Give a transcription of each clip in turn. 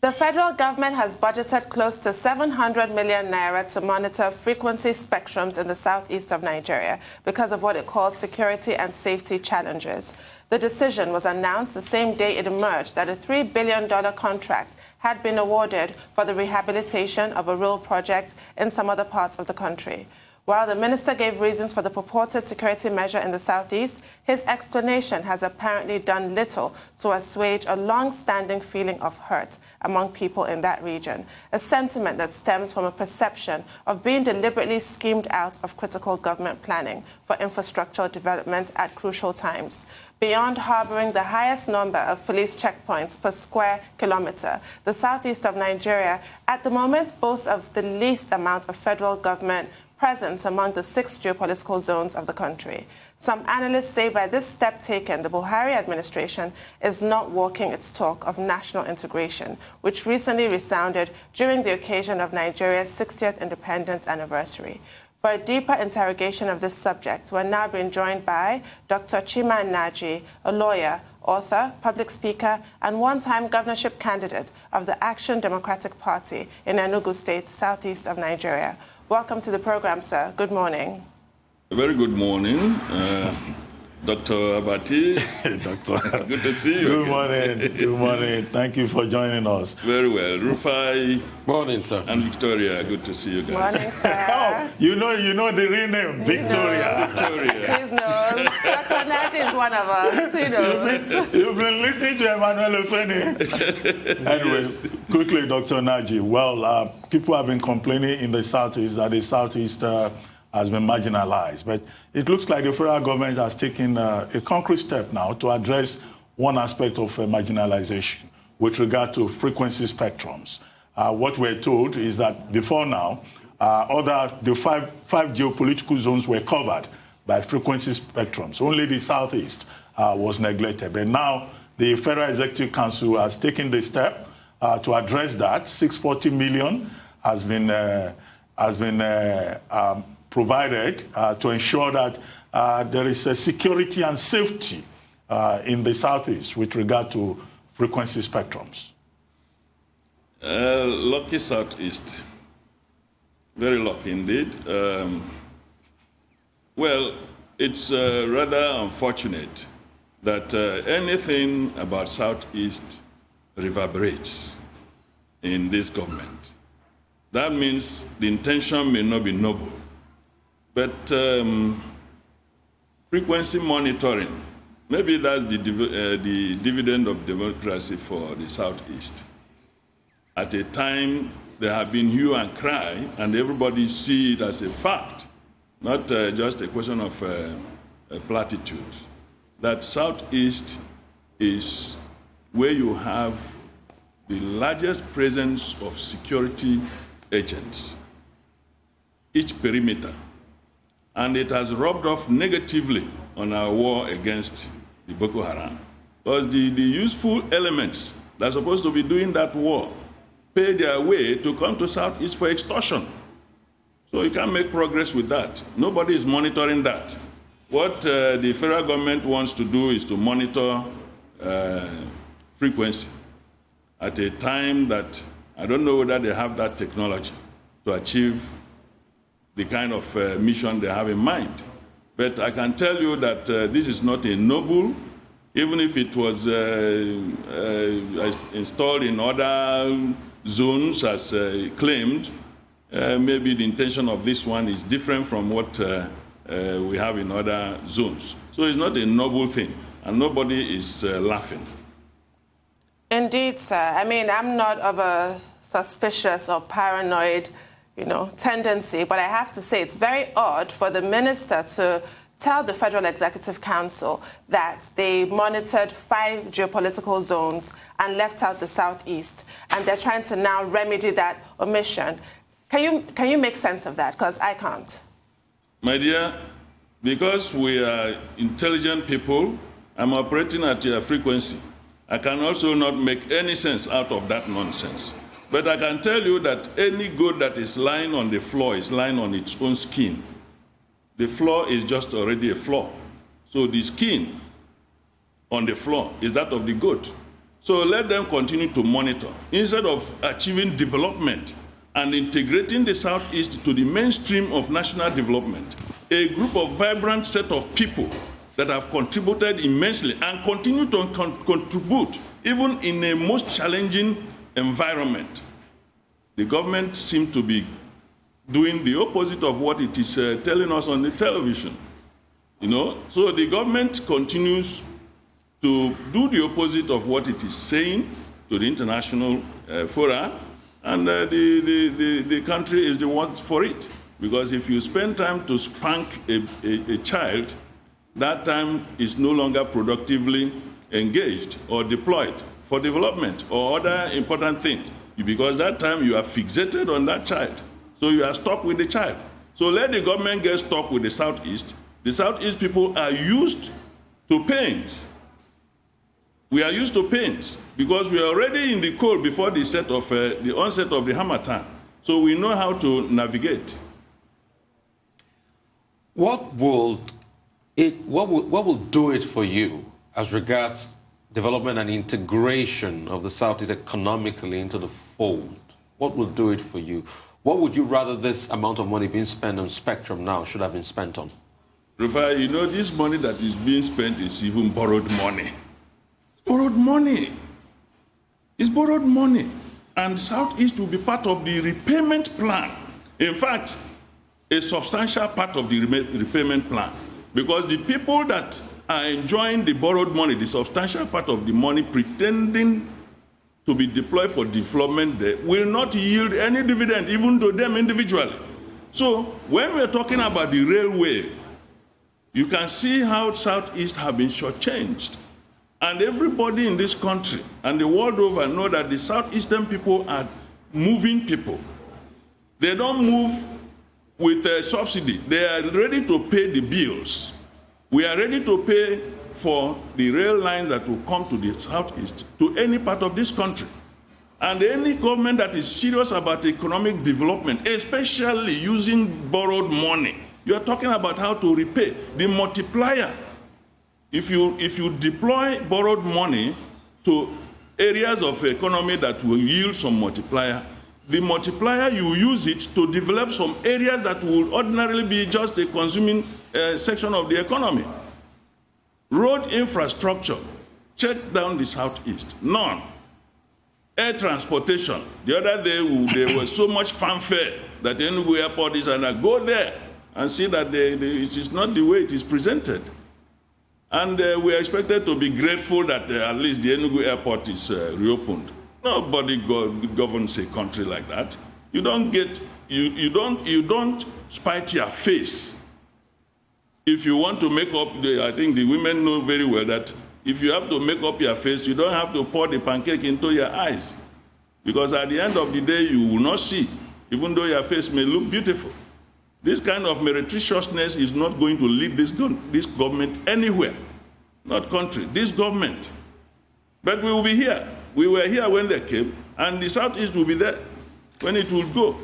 The federal government has budgeted close to 700 million naira to monitor frequency spectrums in the southeast of Nigeria because of what it calls security and safety challenges. The decision was announced the same day it emerged that a $3 billion contract had been awarded for the rehabilitation of a rural project in some other parts of the country. While the minister gave reasons for the purported security measure in the southeast, his explanation has apparently done little to assuage a long-standing feeling of hurt among people in that region, a sentiment that stems from a perception of being deliberately schemed out of critical government planning for infrastructural development at crucial times. Beyond harboring the highest number of police checkpoints per square kilometer, the southeast of Nigeria at the moment boasts of the least amount of federal government presence among the 6 geopolitical zones of the country. Some analysts say by this step taken, the Buhari administration is not walking its talk of national integration, which recently resounded during the occasion of Nigeria's 60th independence anniversary. For a deeper interrogation of this subject, we're now being joined by Dr. Chima Nnaji, a lawyer, author, public speaker, and one-time governorship candidate of the Action Democratic Party in Enugu State, southeast of Nigeria. Welcome to the program, sir. Good morning. A very good morning, Dr. Abati. Doctor. Good to see you. Good morning. Good morning. Thank you for joining us. Very well. Rufai. Morning, sir. And Victoria. Good to see you guys. Morning, sir. Oh, you know the real name, Victoria. Victoria. He knows. Dr. Nnaji is one of us. He knows. You've been listening to Emmanuel Ofeni. Anyway, quickly, Dr. Nnaji. Well, people have been complaining in the southeast that the southeast has been marginalized. But it looks like the federal government has taken a concrete step now to address one aspect of marginalization with regard to frequency spectrums. What we're told is that before now, the five geopolitical zones were covered by frequency spectrums. Only the southeast was neglected. But now the Federal Executive Council has taken the step to address that. 640 million has been provided to ensure that there is a security and safety in the southeast with regard to frequency spectrums. Lucky southeast. Very lucky indeed. Well, it's rather unfortunate that anything about southeast reverberates in this government. That means the intention may not be noble. But frequency monitoring, maybe that's the dividend of democracy for the Southeast. At a time, there have been hue and cry, and everybody see it as a fact, not just a question of a platitude, that Southeast is where you have the largest presence of security agents, each perimeter. And it has rubbed off negatively on our war against the Boko Haram. Because the useful elements that are supposed to be doing that war pay their way to come to Southeast for extortion. So you can't make progress with that. Nobody is monitoring that. What the federal government wants to do is to monitor frequency at a time that I don't know whether they have that technology to achieve the kind of mission they have in mind. But I can tell you that this is not a noble, even if it was installed in other zones as claimed, maybe the intention of this one is different from what we have in other zones. So it's not a noble thing, and nobody is laughing. Indeed, sir. I mean, I'm not of a suspicious or paranoid tendency, but I have to say it's very odd for the minister to tell the Federal Executive Council that they monitored 5 geopolitical zones and left out the southeast, and they're trying to now remedy that omission. Can you make sense of that? Because I can't. My dear, because we are intelligent people, I'm operating at your frequency. I can also not make any sense out of that nonsense. But I can tell you that any goat that is lying on the floor is lying on its own skin. The floor is just already a floor. So the skin on the floor is that of the goat. So let them continue to monitor. Instead of achieving development and integrating the Southeast to the mainstream of national development, a group of vibrant set of people that have contributed immensely and continue to contribute even in a most challenging environment. The government seems to be doing the opposite of what it is telling us on the television. You know, so the government continues to do the opposite of what it is saying to the international fora, and the country is the one for it. Because if you spend time to spank a child, that time is no longer productively engaged or deployed for development or other important things. Because that time you are fixated on that child. So you are stuck with the child. So let the government get stuck with the Southeast. The Southeast people are used to pains. We are used to pains because we are already in the cold before the onset of the Harmattan. So we know how to navigate. What will do it for you as regards development and integration of the Southeast economically into the fold? What will do it for you? What would you rather this amount of money being spent on Spectrum now should have been spent on? Rufai, you know, this money that is being spent is even borrowed money. It's borrowed money. It's borrowed money. And Southeast will be part of the repayment plan. In fact, a substantial part of the repayment plan. Because the people that are enjoying the borrowed money, the substantial part of the money pretending to be deployed for development there, will not yield any dividend, even to them individually. So when we're talking about the railway, you can see how Southeast have been shortchanged. And everybody in this country and the world over know that the Southeastern people are moving people. They don't move with a subsidy. They are ready to pay the bills. We are ready to pay for the rail line that will come to the Southeast, to any part of this country. And any government that is serious about economic development, especially using borrowed money, you are talking about how to repay. The multiplier, if you deploy borrowed money to areas of economy that will yield some multiplier, the multiplier, you use it to develop some areas that will ordinarily be just a consuming section of the economy. Road infrastructure, check down the Southeast, none. Air transportation, the other day there was so much fanfare that Enugu Airport is, and I go there and see that it is not the way it is presented. And we are expected to be grateful that at least the Enugu Airport is reopened. Nobody governs a country like that. You don't spite your face. If you want to make up, I think the women know very well that if you have to make up your face, you don't have to pour the pancake into your eyes. Because at the end of the day, you will not see, even though your face may look beautiful. This kind of meretriciousness is not going to lead this government anywhere. Not country, this government. But we will be here. We were here when they came, and the Southeast will be there when it will go.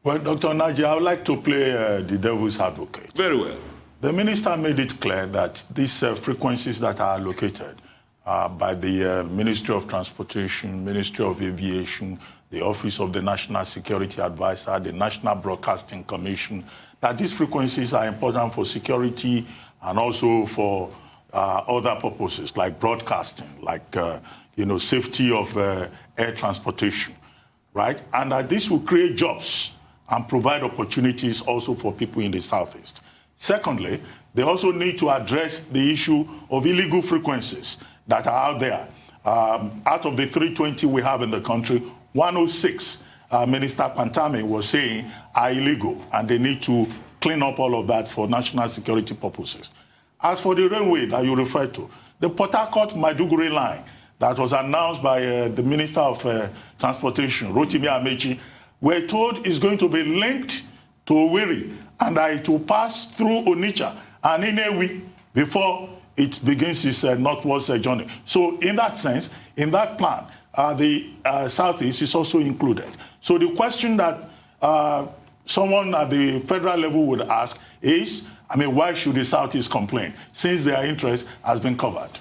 Well, Dr. Nnaji, I would like to play the devil's advocate. Very well. The minister made it clear that these frequencies that are allocated by the Ministry of Transportation, Ministry of Aviation, the Office of the National Security Advisor, the National Broadcasting Commission, that these frequencies are important for security and also for other purposes like broadcasting, like safety of air transportation, right? And that this will create jobs and provide opportunities also for people in the Southeast. Secondly, they also need to address the issue of illegal frequencies that are out there. Out of the 320 we have in the country, 106, Minister Pantami was saying, are illegal, and they need to clean up all of that for national security purposes. As for the railway that you referred to, the Port Harcourt-Maiduguri line that was announced by the Minister of Transportation, Rotimi Amechi, we're told is going to be linked to Owerri, and it will pass through Onitsha and Nnewi before it begins its northwards journey. So in that sense, in that plan, the Southeast is also included. So the question that someone at the federal level would ask is, why should the Southeast complain since their interest has been covered?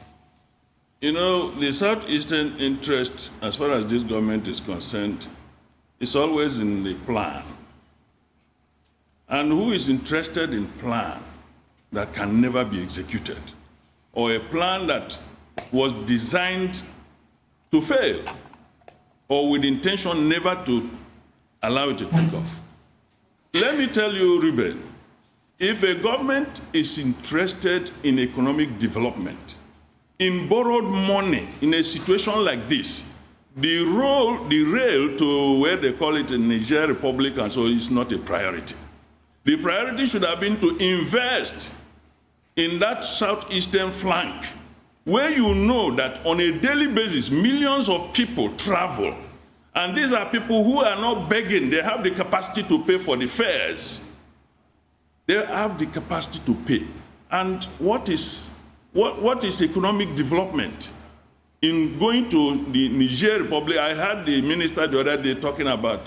You know, the Southeastern interest, as far as this government is concerned, is always in the plan. And who is interested in plan that can never be executed, or a plan that was designed to fail, or with intention never to allow it to take off? Let me tell you, Ruben, if a government is interested in economic development, in borrowed money in a situation like this, the rail to where they call it in Niger Republic and so is not a priority. The priority should have been to invest in that southeastern flank, where you know that on a daily basis, millions of people travel. And these are people who are not begging. They have the capacity to pay for the fares. They have the capacity to pay. And what is economic development? In going to the Niger Republic, I heard the minister the other day talking about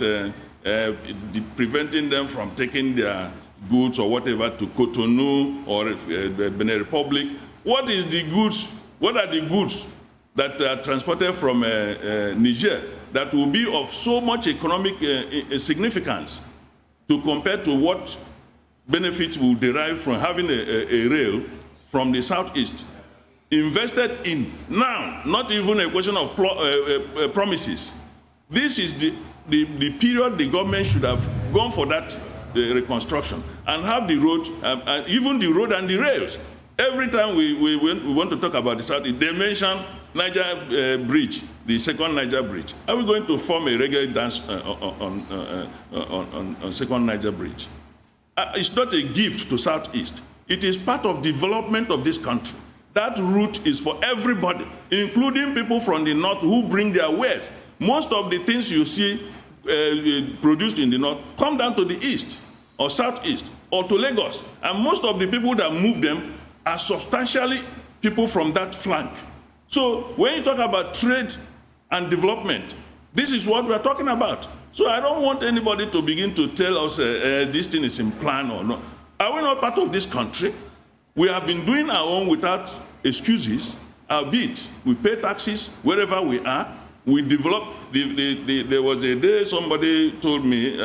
preventing them from taking their goods or whatever to Cotonou or Benin Republic. What is the goods? What are the goods that are transported from Niger that will be of so much economic significance to compare to what benefits will derive from having a rail from the southeast invested in now, not even a question of promises. This is the period the government should have gone for that reconstruction and have the road, even the road and the rails. Every time we want to talk about the southeast, they mention Niger Bridge, the second Niger Bridge. Are we going to form a reggae dance on second Niger Bridge? It's not a gift to Southeast. It is part of development of this country. That route is for everybody, including people from the north who bring their wares. Most of the things you see produced in the north come down to the east or southeast or to Lagos. And most of the people that move them are substantially people from that flank. So when you talk about trade and development, this is what we're talking about. So I don't want anybody to begin to tell us this thing is in plan or not. Are we not part of this country? We have been doing our own without excuses, albeit we pay taxes wherever we are. We develop. There was a day somebody told me,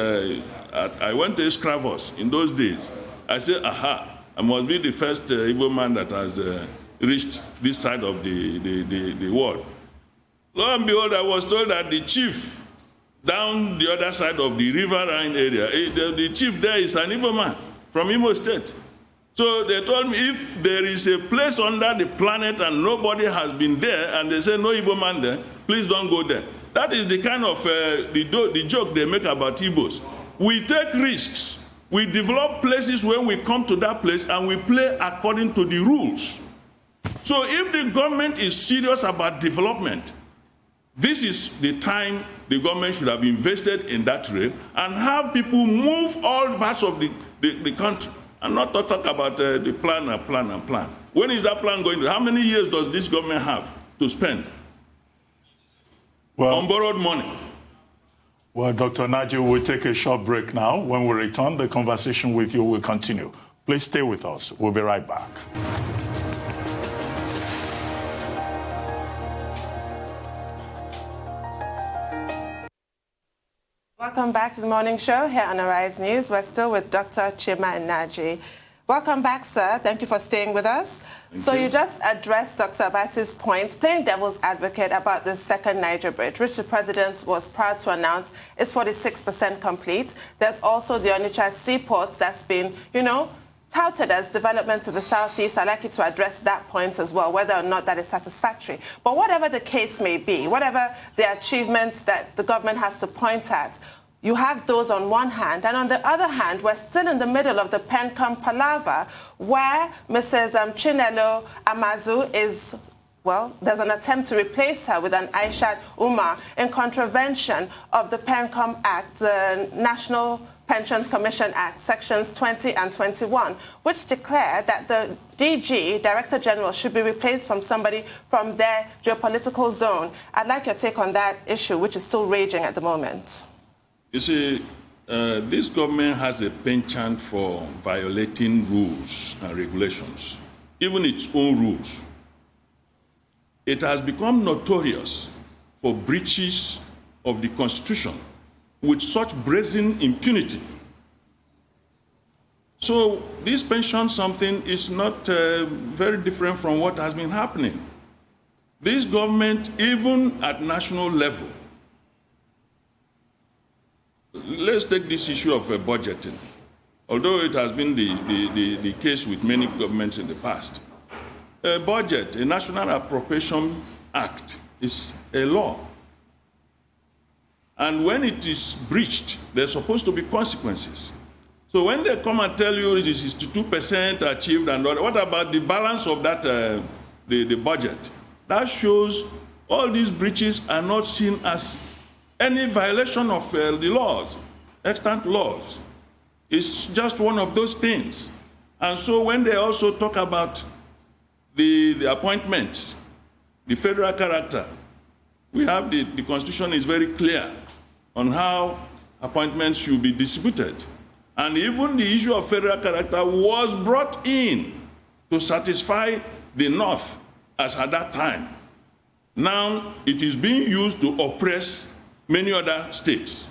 I went to Escravos in those days. I said, aha, I must be the first Igbo man that has reached this side of the world. Lo and behold, I was told that the chief down the other side of the River Rhine area, the chief there is an Igbo man from Imo State. So they told me if there is a place under the planet and nobody has been there, and they say no Igbo man there, please don't go there. That is the kind of the joke they make about Igbos. We take risks. We develop places when we come to that place and we play according to the rules. So if the government is serious about development, this is the time the government should have invested in that rail and have people move all parts of the country and not talk about the plan and plan and plan. When is that plan going to? How many years does this government have to spend on borrowed money? Well, Dr. Nnaji, we'll take a short break now. When we return, the conversation with you will continue. Please stay with us. We'll be right back. Welcome back to the morning show here on Arise News. We're still with Dr. Chima Nnaji. Welcome back, sir. Thank you for staying with us. You just addressed Dr. Abati's points, playing devil's advocate about the second Niger Bridge, which the president was proud to announce is 46% complete. There's also the Onitsha seaport that's been, touted as development to the southeast. I'd like you to address that point as well, whether or not that is satisfactory. But whatever the case may be, whatever the achievements that the government has to point at, you have those on one hand, and on the other hand, we're still in the middle of the PENCOM palaver, where Mrs. Chinelo Amazu is, well, there's an attempt to replace her with an Aishat Umar in contravention of the PENCOM Act, the National Pensions Commission Act, sections 20 and 21, which declare that the DG, Director General, should be replaced from somebody from their geopolitical zone. I'd like your take on that issue, which is still raging at the moment. You see, this government has a penchant for violating rules and regulations, even its own rules. it has become notorious for breaches of the Constitution with such brazen impunity. So this pension something is not very different from what has been happening. This government, even at national level, let's take this issue of budgeting. Although it has been the case with many governments in the past, a budget, a National Appropriation Act, is a law. And when it is breached, there's supposed to be consequences. So when they come and tell you this is 62% achieved and all, what about the balance of that, the budget? That shows all these breaches are not seen as any violation of the laws, extant laws. It's just one of those things. And so when they also talk about the appointments, the federal character, we have the Constitution is very clear on how appointments should be distributed. And even the issue of federal character was brought in to satisfy the North as at that time. Now it is being used to oppress many other states.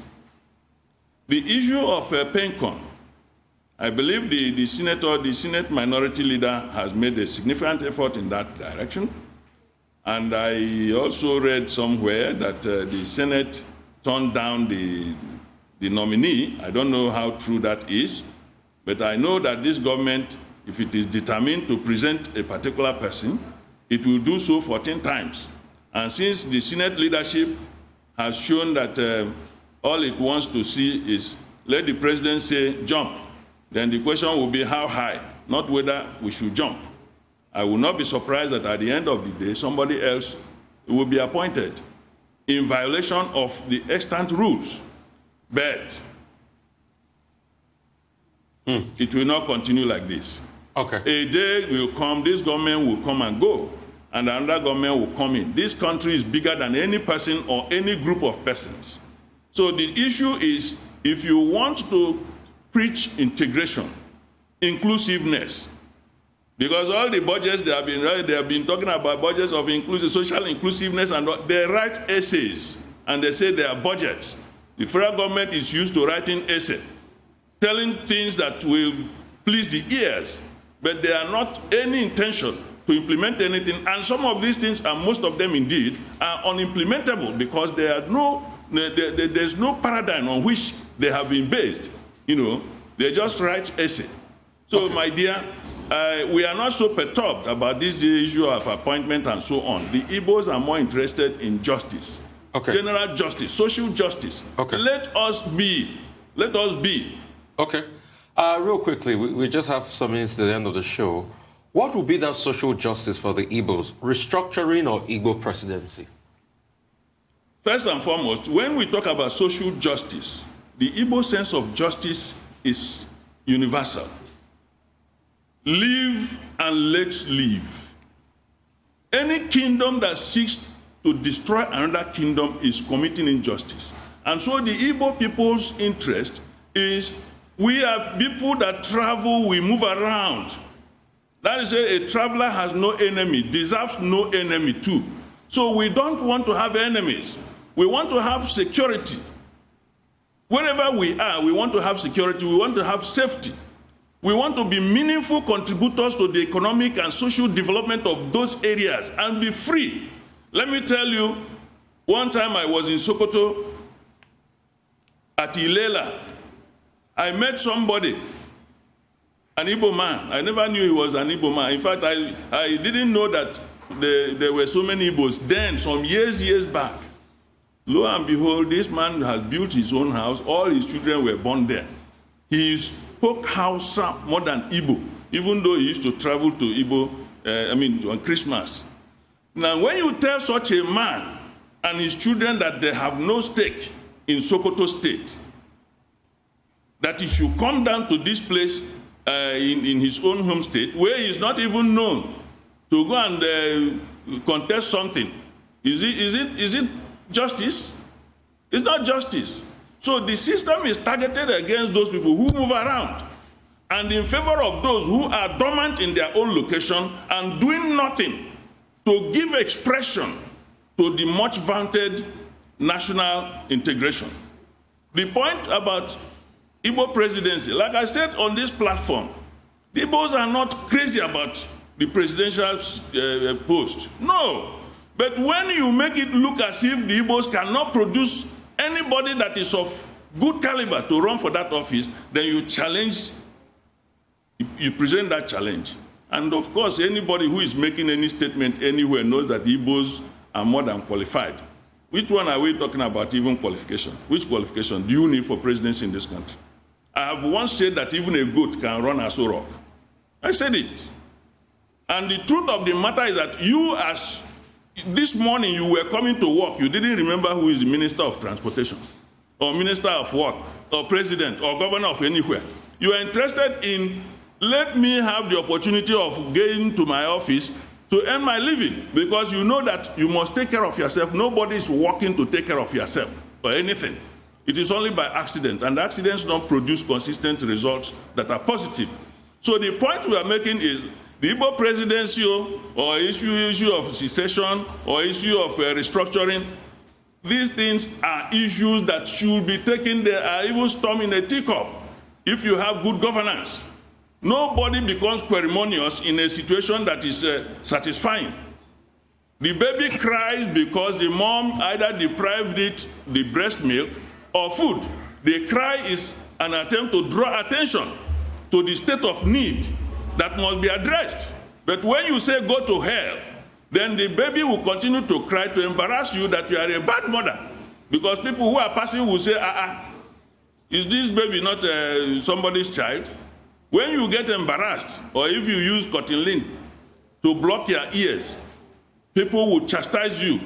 The issue of PENCON, I believe the Senate minority leader has made a significant effort in that direction. And I also read somewhere that the Senate turned down the nominee. I don't know how true that is, but I know that this government, if it is determined to present a particular person, it will do so 14 times. And since the Senate leadership has shown that all it wants to see is let the president say jump, then the question will be how high, not whether we should jump. I will not be surprised that at the end of the day, somebody else will be appointed in violation of the extant rules. But it will not continue like this. Okay. A day will come, this government will come and go, and another government will come in. This country is bigger than any person or any group of persons. So the issue is, if you want to preach integration, inclusiveness, because all the budgets they have been talking about budgets of social inclusiveness, and they write essays, and they say they are budgets. The federal government is used to writing essays, telling things that will please the ears, but there are not any intention to implement anything. And some of these things, and most of them indeed, are unimplementable because there's no paradigm on which they have been based. You know, they just write essay. So, okay. My dear, we are not so perturbed about this issue of appointment and so on. The Igbos are more interested in justice. Okay. General justice, social justice. Okay. Let us be. Okay. Real quickly, we just have some minutes to the end of the show. What would be that social justice for the Igbos? Restructuring or Igbo presidency? First and foremost, when we talk about social justice, the Igbo sense of justice is universal. Live and let live. Any kingdom that seeks to destroy another kingdom is committing injustice. And so the Igbo people's interest is we are people that travel, we move around. That is a traveler has no enemy, deserves no enemy too. So we don't want to have enemies. We want to have security. Wherever we are, we want to have security, we want to have safety. We want to be meaningful contributors to the economic and social development of those areas and be free. Let me tell you, one time I was in Sokoto at Ilela. I met somebody, an Igbo man. I never knew he was an Igbo man. In fact, I didn't know that there were so many Igbos then, some years back. Lo and behold, this man has built his own house. All his children were born there. He spoke Hausa more than Igbo, even though he used to travel to Igbo, on Christmas. Now, when you tell such a man and his children that they have no stake in Sokoto State, that he should come down to this place in his own home state, where he is not even known, to go and contest something, is it justice? It's not justice. So the system is targeted against those people who move around and in favor of those who are dormant in their own location and doing nothing to give expression to the much vaunted national integration. The point about Igbo presidency, like I said on this platform, the Igbos are not crazy about the presidential post. No. But when you make it look as if the Igbos cannot produce anybody that is of good caliber to run for that office, then you challenge, you present that challenge. And of course, anybody who is making any statement anywhere knows that the Igbos are more than qualified. Which one are we talking about, even qualification? Which qualification do you need for presidency in this country? I have once said that even a goat can run as a rock. I said it. And the truth of the matter is that you, as this morning you were coming to work, you didn't remember who is the Minister of Transportation, or Minister of Work, or President, or Governor of anywhere. You are interested in, let me have the opportunity of getting to my office to earn my living, because you know that you must take care of yourself. Nobody is working to take care of yourself or anything. It is only by accident, and accidents don't produce consistent results that are positive. So the point we are making is the Igbo presidency or issue of secession or issue of restructuring, these things are issues that should be taken. They are even storm in a teacup if you have good governance. Nobody becomes ceremonious in a situation that is satisfying. The baby cries because the mom either deprived it the breast milk or food. The cry is an attempt to draw attention to the state of need that must be addressed. But when you say go to hell, then the baby will continue to cry to embarrass you that you are a bad mother. Because people who are passing will say, is this baby not somebody's child? When you get embarrassed, or if you use cotton lint to block your ears, people will chastise you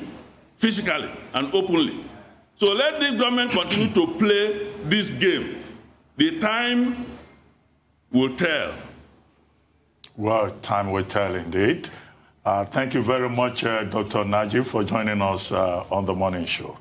physically and openly. So let the government continue to play this game. The time will tell. Well, time will tell indeed. Thank you very much, Dr. Nnaji, for joining us on the morning show.